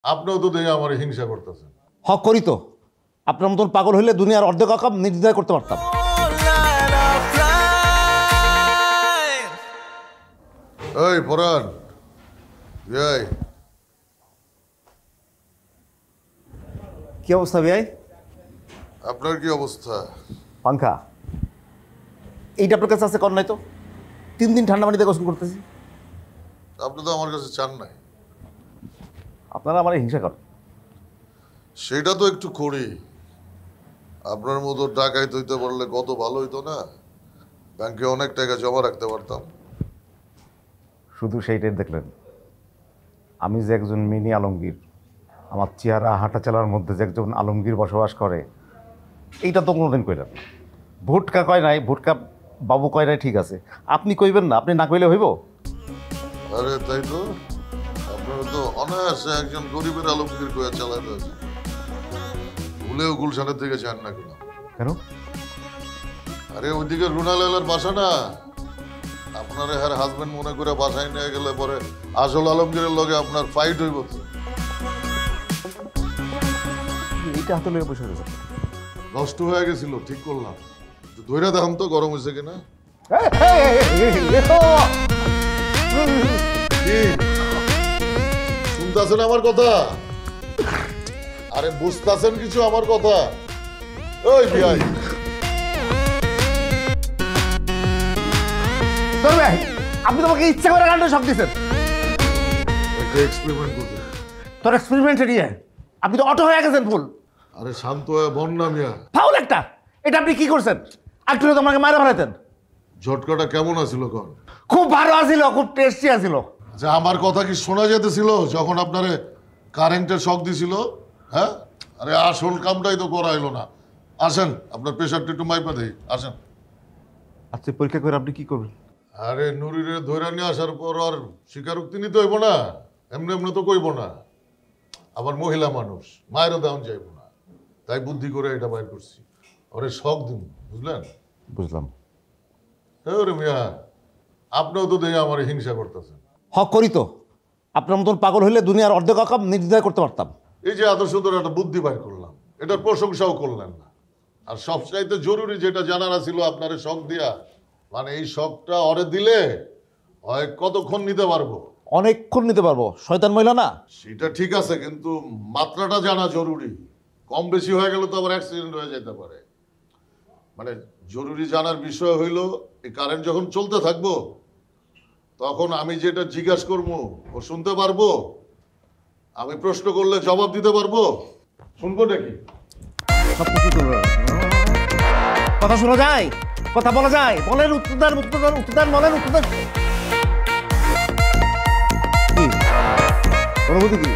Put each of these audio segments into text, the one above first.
আপনিও তো দেখে আমার হিংসা করতেছেন। হক করি তো, আপনার মতন পাগল হইলে দুনিয়ার অর্ধেক কাম নির্দ্বিধায় করতে পারতাম। এই পরান, এই কি অবস্থা ভাই? আপনার কি অবস্থা? পাঙ্খা এইটা আপনার কাছে আছে? কর নাই তো, 3 দিন ঠান্ডা পানিতে গোসল করতেছি। আপনি তো আমার কাছে চান নাই। আপনারা আমার হিংসা করেন। সেটা তো একটু করি। আপনার মতো ডাকাইত হইতে পারলে কত ভালো হইতো না, ব্যাংকে অনেক টাকা জমা রাখতে পারতাম। শুধু সেইটাই দেখলেন, আমি যে একজন মিনি আলমগীর, আমার চেহারা হাঁটা চালার মধ্যে যে একজন আলমগীর বসবাস করে, এইটা তো কোনোদিন কইলেন না। ভুটকা কয় নাই, ভুটকা বাবু কয় নাই, ঠিক আছে, আপনি কইবেন না? আপনি না কইলে হইব? আরে তাই তো, আপনারা তো অনায়াসে একজন গরিবের আলমগীর কয়ে চালাতে আছে। ভুলেও গুলশানের দিকে যান না কেন? কেন? আরে ওইদিকে রুনালালের বাসা না, আপনার হ্যার হাজবেন্ড মনে করে বাসায় নিয়ে গেলে পরে আসল আলমগীরের লগে আপনার ফাইট হইব তো। এইটা হাতে লয়ে বসে রয়েছে। নষ্ট হয়ে গেছিল, ঠিক করলাম। ধৈর্য দেখুন তো গরম হয়েছে কিনা। শুনতেছেন আমার কথা? আরে বুঝতেছেন কিছু আমার কথা? ওই ভাই আপনি তোমাকে ইচ্ছা করে গানটা শখ দিচ্ছেন। একটা এক্সপেরিমেন্ট করবে। তোর এক্সপেরিমেন্ট এরিয়া আপনি তো অটো হয়ে গেছেন ফুল। আরে শান্ত হয়ে বন্যা মিয়া। ফাউল একটা, এটা আপনি কি করছেন? একটু তোমাকে মারা ফেলাতেন। ঝটকাটা কেমন আছিল কর? খুব ভালো আছিল, খুব টেস্টি আছিল। যে আমার কথা কি শোনা যেতেছিল যখন আপনারে কারেন্টের শক দিছিল? হ্যাঁ, আরে আসল কামটাই তো করা হইলো না। আসেন, আপনার প্রেশারটা একটু মাইপা দেই, আসেন। আচ্ছা, পরীক্ষা করে আপনি কি করবেন? আরে নুরিরে ধৈরা নিয়ে আসার পর আর স্বীকারোক্তি নিতে হইব না, এমনি এমনি তো কইব না। আবার মহিলা মানুষ, মায়েরও দেওয়া যাইব না, তাই বুদ্ধি করে এটা বাইর করছি। ওরে শখ দিন, বুঝলেন? বুঝলাম। ওরে মিয়া, আপনিও তো দেখে আমার হিংসা করতেছেন। হক করি তো, আপনার মতন পাগল হইলে দুনিয়ার অর্ধেক কাম নির্দ্বিধায় করতে পারতাম। এই যে এত সুন্দর একটা বুদ্ধি বাইর করলাম, এটার প্রশংসাও করলেন না। আর সবচাইতে জরুরি যেটা জানার ছিল আপনার শখ দিয়া, মানে এই শখটা অরে দিলে হয় কতক্ষণ নিতে পারবো? অনেকক্ষণ নিতে পারবো, শয়তান মহিলা না। সেটা ঠিক আছে, কিন্তু মাত্রাটা জানা জরুরি। কম বেশি হয়ে গেলে তো আবার অ্যাক্সিডেন্ট হয়ে যেতে পারে। মানে জরুরি জানার বিষয় হইল, এই কারেন্ট যখন চলতে থাকবো তখন আমি যেটা জিজ্ঞাসা করবো ও শুনতে পারবো, আমি প্রশ্ন করলে জবাব দিতে পারবো। শুনবো নাকি? সব কিছু তো কথা শোনা যায়, কথা বলা যায়। বলেন উত্তর দেন, উত্তর দেন, উত্তর দেন, বলেন উত্তর দেন। কি অনুভূতি কি?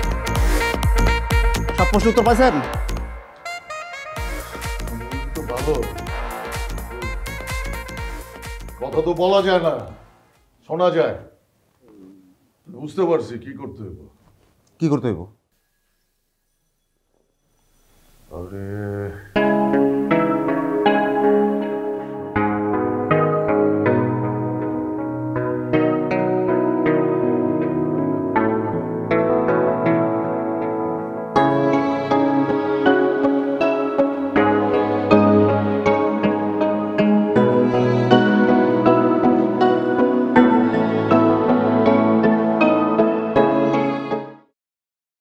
সব প্রশ্ন উত্তর পাইছেন? তো ভালো, কথা তো বলা যায় না, শোনা যায়। বুঝতে পারছি কি করতে হইব। কি করতে হইব?